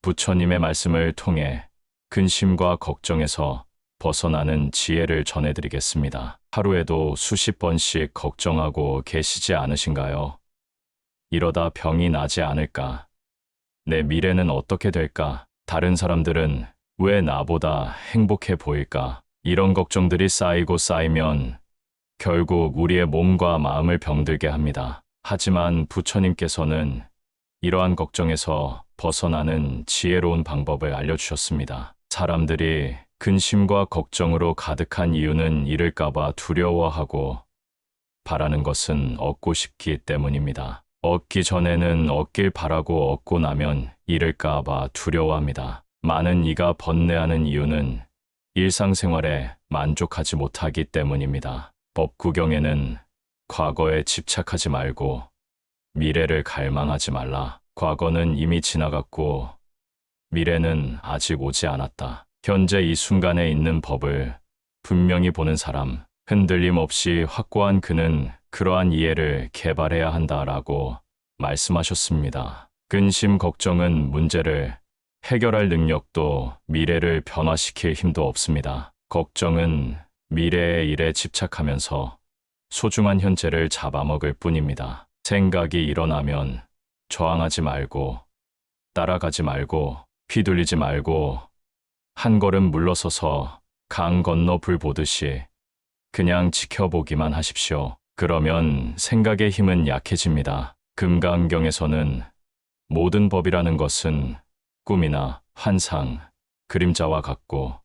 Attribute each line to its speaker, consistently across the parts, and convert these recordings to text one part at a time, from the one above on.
Speaker 1: 부처님의 말씀을 통해 근심과 걱정에서 벗어나는 지혜를 전해드리겠습니다. 하루에도 수십 번씩 걱정하고 계시지 않으신가요? 이러다 병이 나지 않을까? 내 미래는 어떻게 될까? 다른 사람들은 왜 나보다 행복해 보일까? 이런 걱정들이 쌓이고 쌓이면 결국 우리의 몸과 마음을 병들게 합니다. 하지만 부처님께서는 이러한 걱정에서 벗어나는 지혜로운 방법을 알려주셨습니다. 사람들이 근심과 걱정으로 가득한 이유는 잃을까봐 두려워하고 바라는 것은 얻고 싶기 때문입니다. 얻기 전에는 얻길 바라고 얻고 나면 잃을까봐 두려워합니다. 많은 이가 번뇌하는 이유는 일상생활에 만족하지 못하기 때문입니다. 법구경에는 과거에 집착하지 말고 미래를 갈망하지 말라. 과거는 이미 지나갔고 미래는 아직 오지 않았다. 현재 이 순간에 있는 법을 분명히 보는 사람, 흔들림 없이 확고한 그는 그러한 이해를 개발해야 한다라고 말씀하셨습니다. 근심 걱정은 문제를 해결할 능력도 미래를 변화시킬 힘도 없습니다. 걱정은 미래의 일에 집착하면서 소중한 현재를 잡아먹을 뿐입니다. 생각이 일어나면 저항하지 말고 따라가지 말고 휘둘리지 말고 한 걸음 물러서서 강 건너 불 보듯이 그냥 지켜보기만 하십시오. 그러면 생각의 힘은 약해집니다. 금강경에서는 모든 법이라는 것은 꿈이나 환상, 그림자와 같고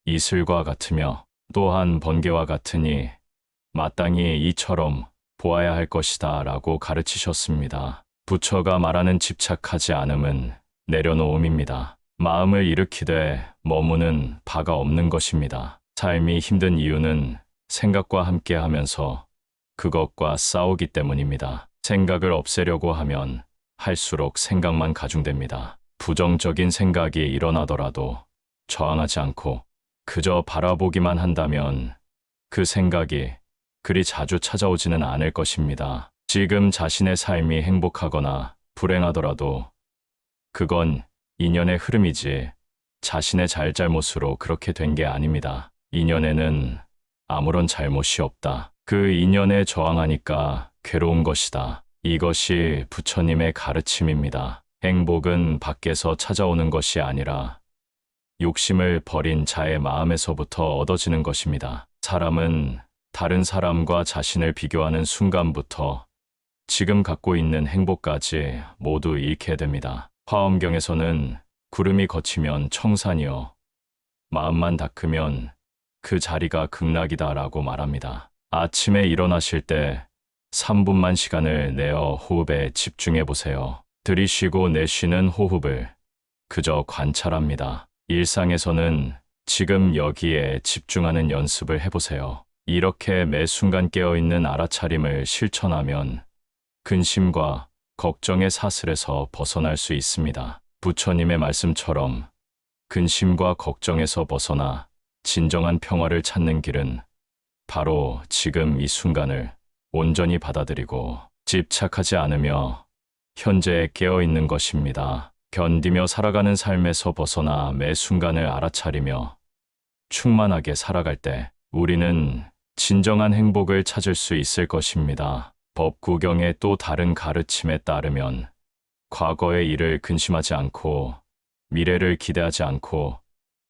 Speaker 1: 이슬과 같으며 또한 번개와 같으니 마땅히 이처럼 보아야 할 것이다 라고 가르치셨습니다. 부처가 말하는 집착하지 않음은 내려놓음입니다. 마음을 일으키되 머무는 바가 없는 것입니다. 삶이 힘든 이유는 생각과 함께 하면서 그것과 싸우기 때문입니다. 생각을 없애려고 하면 할수록 생각만 가중됩니다. 부정적인 생각이 일어나더라도 저항하지 않고 그저 바라보기만 한다면 그 생각이 그리 자주 찾아오지는 않을 것입니다. 지금 자신의 삶이 행복하거나 불행하더라도 그건 인연의 흐름이지 자신의 잘잘못으로 그렇게 된 게 아닙니다. 인연에는 아무런 잘못이 없다. 그 인연에 저항하니까 괴로운 것이다. 이것이 부처님의 가르침입니다. 행복은 밖에서 찾아오는 것이 아니라 욕심을 버린 자의 마음에서부터 얻어지는 것입니다. 사람은 다른 사람과 자신을 비교하는 순간부터 지금 갖고 있는 행복까지 모두 잃게 됩니다. 화엄경에서는 구름이 걷히면 청산이요 마음만 닦으면 그 자리가 극락이다라고 말합니다. 아침에 일어나실 때 3분만 시간을 내어 호흡에 집중해 보세요. 들이쉬고 내쉬는 호흡을 그저 관찰합니다. 일상에서는 지금 여기에 집중하는 연습을 해보세요. 이렇게 매 순간 깨어있는 알아차림을 실천하면 근심과 걱정의 사슬에서 벗어날 수 있습니다. 부처님의 말씀처럼 근심과 걱정에서 벗어나 진정한 평화를 찾는 길은 바로 지금 이 순간을 온전히 받아들이고 집착하지 않으며 현재에 깨어있는 것입니다. 견디며 살아가는 삶에서 벗어나 매 순간을 알아차리며 충만하게 살아갈 때 우리는 진정한 행복을 찾을 수 있을 것입니다. 법구경의 또 다른 가르침에 따르면 과거의 일을 근심하지 않고 미래를 기대하지 않고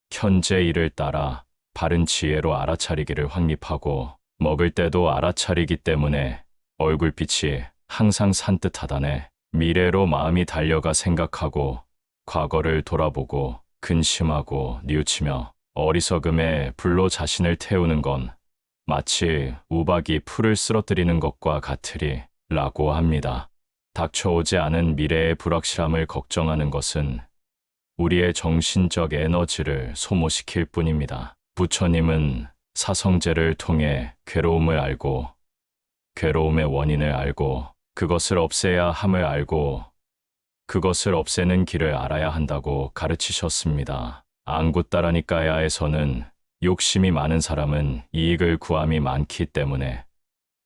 Speaker 1: 현재 일을 따라 바른 지혜로 알아차리기를 확립하고 먹을 때도 알아차리기 때문에 얼굴빛이 항상 산뜻하다네. 미래로 마음이 달려가 생각하고 과거를 돌아보고 근심하고 뉘우치며 어리석음에 불로 자신을 태우는 건 마치 우박이 풀을 쓰러뜨리는 것과 같으리 라고 합니다. 닥쳐오지 않은 미래의 불확실함을 걱정하는 것은 우리의 정신적 에너지를 소모시킬 뿐입니다. 부처님은 사성제를 통해 괴로움을 알고 괴로움의 원인을 알고 그것을 없애야 함을 알고 그것을 없애는 길을 알아야 한다고 가르치셨습니다. 안구따라니까야에서는 욕심이 많은 사람은 이익을 구함이 많기 때문에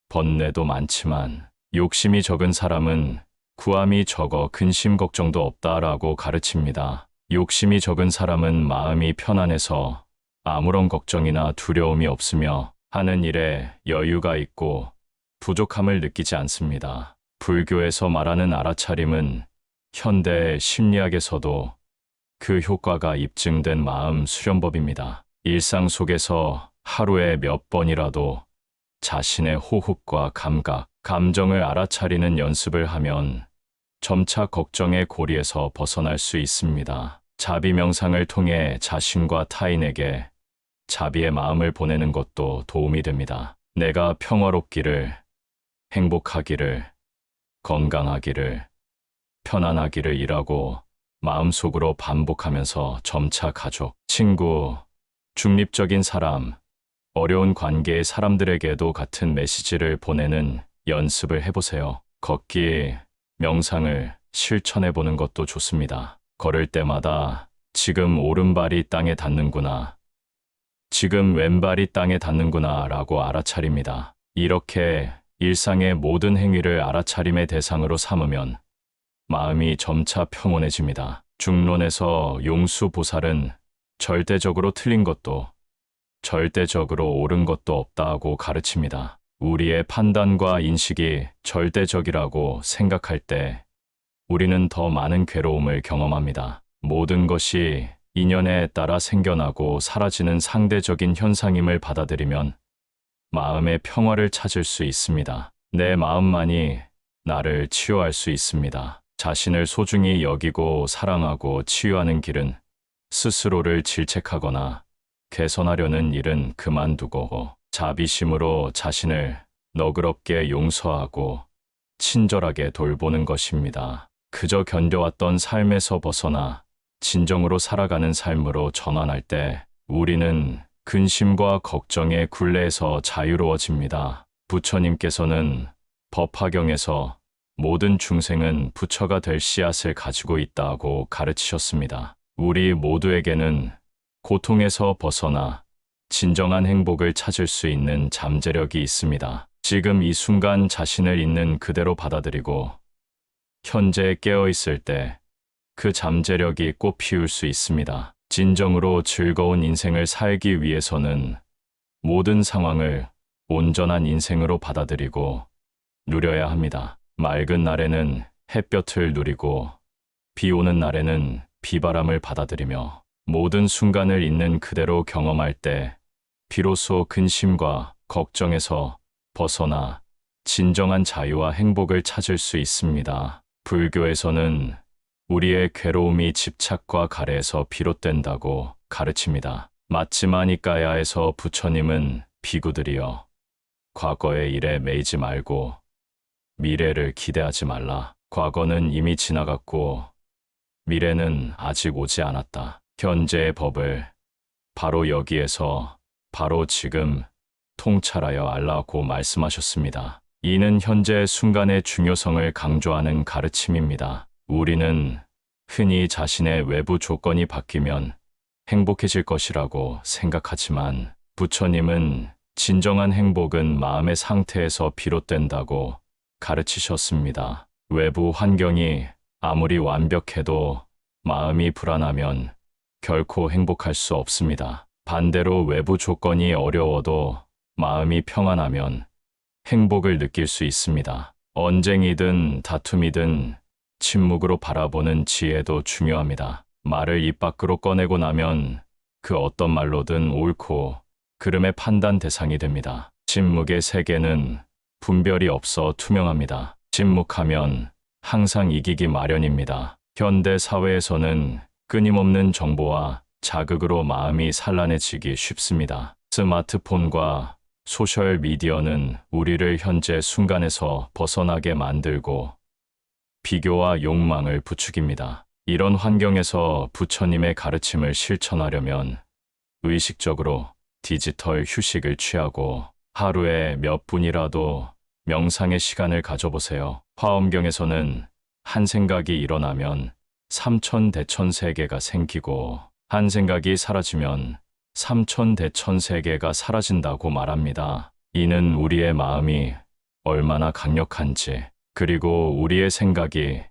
Speaker 1: 번뇌도 많지만 욕심이 적은 사람은 구함이 적어 근심 걱정도 없다라고 가르칩니다. 욕심이 적은 사람은 마음이 편안해서 아무런 걱정이나 두려움이 없으며 하는 일에 여유가 있고 부족함을 느끼지 않습니다. 불교에서 말하는 알아차림은 현대 심리학에서도 그 효과가 입증된 마음 수련법입니다. 일상 속에서 하루에 몇 번이라도 자신의 호흡과 감각, 감정을 알아차리는 연습을 하면 점차 걱정의 고리에서 벗어날 수 있습니다. 자비 명상을 통해 자신과 타인에게 자비의 마음을 보내는 것도 도움이 됩니다. 내가 평화롭기를, 행복하기를, 건강하기를, 편안하기를 이라고 마음속으로 반복하면서 점차 가족, 친구, 중립적인 사람, 어려운 관계의 사람들에게도 같은 메시지를 보내는 연습을 해보세요. 걷기, 명상을 실천해 보는 것도 좋습니다. 걸을 때마다 지금 오른발이 땅에 닿는구나, 지금 왼발이 땅에 닿는구나 라고 알아차립니다. 이렇게 일상의 모든 행위를 알아차림의 대상으로 삼으면 마음이 점차 평온해집니다. 중론에서 용수보살은 절대적으로 틀린 것도 절대적으로 옳은 것도 없다고 가르칩니다. 우리의 판단과 인식이 절대적이라고 생각할 때 우리는 더 많은 괴로움을 경험합니다. 모든 것이 인연에 따라 생겨나고 사라지는 상대적인 현상임을 받아들이면 마음의 평화를 찾을 수 있습니다. 내 마음만이 나를 치유할 수 있습니다. 자신을 소중히 여기고 사랑하고 치유하는 길은 스스로를 질책하거나 개선하려는 일은 그만두고 자비심으로 자신을 너그럽게 용서하고 친절하게 돌보는 것입니다. 그저 견뎌왔던 삶에서 벗어나 진정으로 살아가는 삶으로 전환할 때 우리는 근심과 걱정의 굴레에서 자유로워집니다. 부처님께서는 법화경에서 모든 중생은 부처가 될 씨앗을 가지고 있다고 가르치셨습니다. 우리 모두에게는 고통에서 벗어나 진정한 행복을 찾을 수 있는 잠재력이 있습니다. 지금 이 순간 자신을 있는 그대로 받아들이고 현재 깨어있을 때 그 잠재력이 꽃 피울 수 있습니다. 진정으로 즐거운 인생을 살기 위해서는 모든 상황을 온전한 인생으로 받아들이고 누려야 합니다. 맑은 날에는 햇볕을 누리고 비 오는 날에는 비바람을 받아들이며 모든 순간을 있는 그대로 경험할 때 비로소 근심과 걱정에서 벗어나 진정한 자유와 행복을 찾을 수 있습니다. 불교에서는 우리의 괴로움이 집착과 가래에서 비롯된다고 가르칩니다. 마치마니까야에서 부처님은 비구들이여 과거의 일에 매이지 말고 미래를 기대하지 말라. 과거는 이미 지나갔고 미래는 아직 오지 않았다. 현재의 법을 바로 여기에서 바로 지금 통찰하여 알라고 말씀하셨습니다. 이는 현재 순간의 중요성을 강조하는 가르침입니다. 우리는 흔히 자신의 외부 조건이 바뀌면 행복해질 것이라고 생각하지만 부처님은 진정한 행복은 마음의 상태에서 비롯된다고 가르치셨습니다. 외부 환경이 아무리 완벽해도 마음이 불안하면 결코 행복할 수 없습니다. 반대로 외부 조건이 어려워도 마음이 평안하면 행복을 느낄 수 있습니다. 언쟁이든 다툼이든 침묵으로 바라보는 지혜도 중요합니다. 말을 입 밖으로 꺼내고 나면 그 어떤 말로든 옳고 그름의 판단 대상이 됩니다. 침묵의 세계는 분별이 없어 투명합니다. 침묵하면 항상 이기기 마련입니다. 현대 사회에서는 끊임없는 정보와 자극으로 마음이 산란해지기 쉽습니다. 스마트폰과 소셜미디어는 우리를 현재 순간에서 벗어나게 만들고 비교와 욕망을 부추깁니다. 이런 환경에서 부처님의 가르침을 실천하려면 의식적으로 디지털 휴식을 취하고 하루에 몇 분이라도 명상의 시간을 가져보세요. 화엄경에서는 한 생각이 일어나면 삼천대천세계가 생기고 한 생각이 사라지면 삼천대천세계가 사라진다고 말합니다. 이는 우리의 마음이 얼마나 강력한지 그리고 우리의 생각이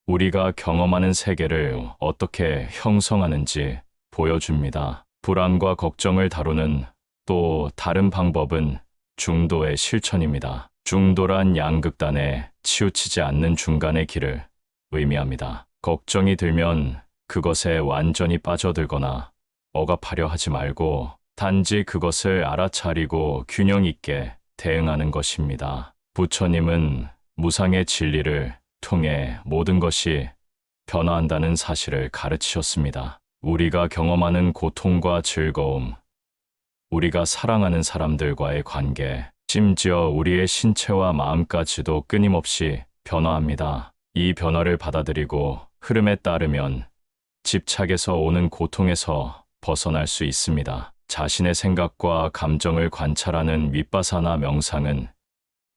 Speaker 1: 우리가 경험하는 세계를 어떻게 형성하는지 보여줍니다. 불안과 걱정을 다루는 또 다른 방법은 중도의 실천입니다. 중도란 양극단에 치우치지 않는 중간의 길을 의미합니다. 걱정이 들면 그것에 완전히 빠져들거나 억압하려 하지 말고 단지 그것을 알아차리고 균형 있게 대응하는 것입니다. 부처님은 무상의 진리를 통해 모든 것이 변화한다는 사실을 가르치셨습니다. 우리가 경험하는 고통과 즐거움, 우리가 사랑하는 사람들과의 관계, 심지어 우리의 신체와 마음까지도 끊임없이 변화합니다. 이 변화를 받아들이고 흐름에 따르면 집착에서 오는 고통에서 벗어날 수 있습니다. 자신의 생각과 감정을 관찰하는 윗바사나 명상은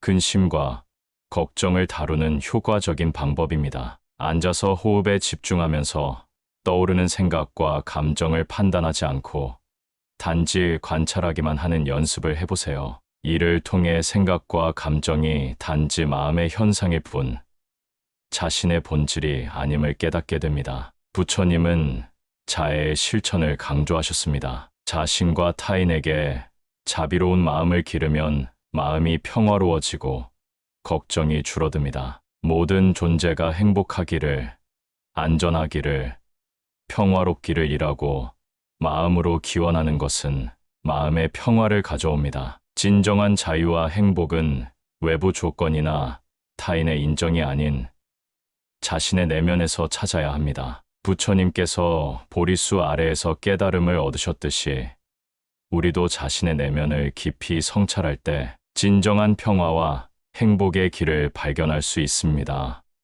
Speaker 1: 근심과 걱정을 다루는 효과적인 방법입니다. 앉아서 호흡에 집중하면서 떠오르는 생각과 감정을 판단하지 않고 단지 관찰하기만 하는 연습을 해보세요. 이를 통해 생각과 감정이 단지 마음의 현상일 뿐 자신의 본질이 아님을 깨닫게 됩니다. 부처님은 자애의 실천을 강조하셨습니다. 자신과 타인에게 자비로운 마음을 기르면 마음이 평화로워지고 걱정이 줄어듭니다. 모든 존재가 행복하기를, 안전하기를, 평화롭기를 일하고 마음으로 기원하는 것은 마음의 평화를 가져옵니다. 진정한 자유와 행복은 외부 조건이나 타인의 인정이 아닌 자신의 내면에서 찾아야 합니다. 부처님께서 보리수 아래에서 깨달음을 얻으셨듯이 우리도 자신의 내면을 깊이 성찰할 때 진정한 평화와 행복의 길을 발견할 수 있습니다.